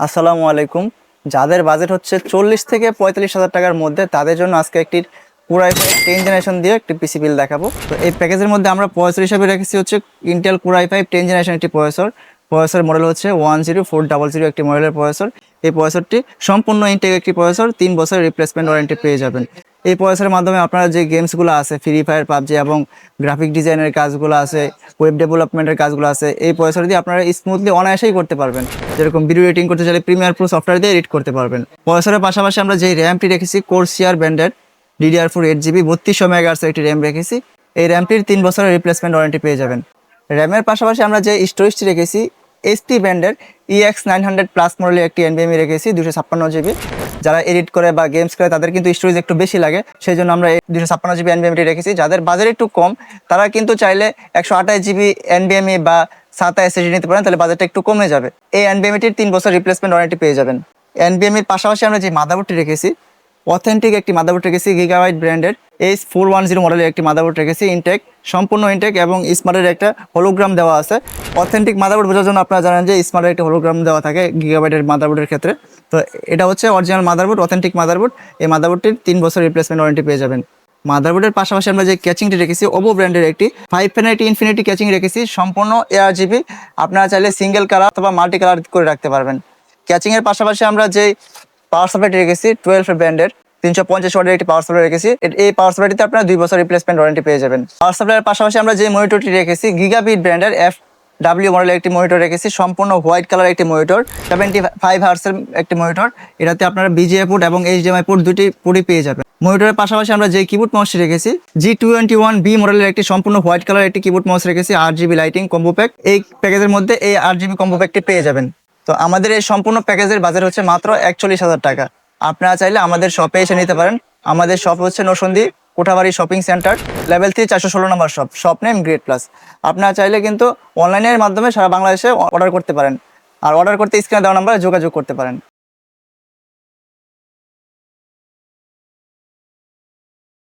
আসসালামু আলাইকুম। যাদের বাজেট হচ্ছে 40 থেকে 45,000 টাকার মধ্যে তাদের জন্য আজকে একটি Core i5 10 জেনারেশন দিয়ে একটি পিসি বিল দেখাবো। তো এই প্যাকেজের মধ্যে আমরা প্রসেসর হিসেবে রেখেছি হচ্ছে ইন্টেল Core i5 10 জেনারেশন একটি প্রসেসর মডেল হচ্ছে 10400 একটি মডেলের প্রসেসর। এই প্রসেসরটি সম্পূর্ণ ইনটেক একটি প্রসেসর, 3 বছরের রিপ্লেসমেন্ট ওয়ারেন্টি পেয়ে যাবেন। এই প্রসেসরের মাধ্যমে আপনারা যে গেমসগুলো আছে ফ্রি ফায়ার, পাবজি এবং গ্রাফিক ডিজাইনের কাজগুলো আছে, ওয়েব ডেভেলপমেন্টের কাজগুলো আছে, এই প্রসেসর দিয়ে আপনারা স্মুথলি অনায়াসেই করতে পারবেন। যেরকম ভিডিও এডিটিং করতে চাইলে প্রিমিয়ার প্রো সফটওয়্যার দিয়ে এডিট করতে পারবেন। প্রসেসরের পাশাপাশি আমরা যে র্যামটি রেখেছি কোরসিয়ার ব্র্যান্ডের DDR4 8GB 3200 মেগাহার্টজের একটি র্যাম রেখেছি। এই র্যামটির 3 বছরের রিপ্লেসমেন্ট ওয়ারেন্টি পেয়ে যাবেন। র্যামের পাশাপাশি আমরা যে স্টোরেজটি রেখেছি HP ব্র্যান্ডের EX900+ মডেলের একটি NVMe রেখেছি 256GB। যারা এডিট করে বা গেমস করে তাদের কিন্তু স্টোরেজ একটু বেশি লাগে, সেই জন্য আমরা 256GB NVMe রেখেছি। যাদের বাজেট একটু কম তারা কিন্তু চাইলে 128GB NVMe বা SATA SSD নিতে পারেন, তাহলে বাজেটটা একটু কমে যাবে। এই NVMeটির 3 বছর রিপ্লেসমেন্ট ওয়ারেন্টি পেয়ে যাবেন। NVMeর পাশাপাশি আমরা যে মাদারবোর্ডটি রেখেছি অথেন্টিক একটি মাদারবোর্ড রেখেছি গিগাবাইট ব্র্যান্ডের H410 মডেলের একটি মাদারবোর্ড রেখেছি ইনটেক, সম্পূর্ণ ইনটেক এবং স্মার্টের একটা হোলোগ্রাম দেওয়া আছে। অথেন্টিক মাদারবোর্ড বোঝার জন্য আপনারা জানেন যে স্মার্টের একটা হোলোগ্রাম দেওয়া থাকে গিগাবাইটের মাদারবোর্ডের ক্ষেত্রে। তো এটা হচ্ছে অরিজিনাল মাদারবোর্ড, অথেন্টিক মাদারবোর্ড। এই মাদারবোর্ডটির 3 বছর রিপ্লেসমেন্ট ওয়ারেন্টি পেয়ে যাবেন। মাদারবোর্ডের পাশাপাশি আমরা যে ক্যাচিংটি রেখেছি ওপো ব্র্যান্ডের একটি 5 ইনফিনিটি ক্যাচিং রেখেছি, সম্পূর্ণ ARGB। আপনারা চাইলে সিঙ্গেল কালার অথবা মাল্টি কালার করে রাখতে পারবেন। ক্যাচিংয়ের পাশাপাশি আমরা যে পাওয়ার সাপ্লাইটি রেখেছি 12 ব্র্যান্ডের 350 ওয়াটের একটি পাওয়ার সাপ্লাই রেখেছি। এই পাওয়ার সাপ্লাইটিতে আপনারা 2 বছর রিপ্লেসমেন্ট ওয়ারেন্টি পেয়ে যাবেন। পাওয়ার সাপ্লাইয়ের পাশাপাশি আমরা যে মনিটরটি রেখেছি গিগাবিট ব্র্যান্ডের FW মডেলের একটি মনিটর রেখেছি, সম্পূর্ণ হোয়াইট কালার একটি মনিটর, 75 হার্টজের একটি মনিটর। এটাতে আপনারা BGA পোর্ট এবং HDMI পোর্ট দুটি পুরোই পেয়ে যাবেন। মনিটরের পাশাপাশি আমরা যে কিবোর্ড মাউসটি রেখেছি G21B মডেলের একটি সম্পূর্ণ হোয়াইট কালার একটি কিবোর্ড মাউস রেখেছি, RGB লাইটিং কম্বো প্যাক। এই প্যাকেজের মধ্যে এই RGB কম্বো প্যাকটি পেয়ে যাবেন। তো আমাদের এই সম্পূর্ণ প্যাকেজের বাজেট হচ্ছে মাত্র 41,000 টাকা। আপনারা চাইলে আমাদের শপে এসে নিতে পারেন। আমাদের শপ হচ্ছে নরসিংদী কোঠাবাড়ি শপিং সেন্টার, লেভেল 3 416 নম্বর শপ নেম গ্রেড প্লাস। আপনারা চাইলে কিন্তু অনলাইনের মাধ্যমে সারা বাংলাদেশে অর্ডার করতে পারেন, আর অর্ডার করতে স্ক্রিনে দেওয়া নাম্বারে যোগাযোগ করতে পারেন।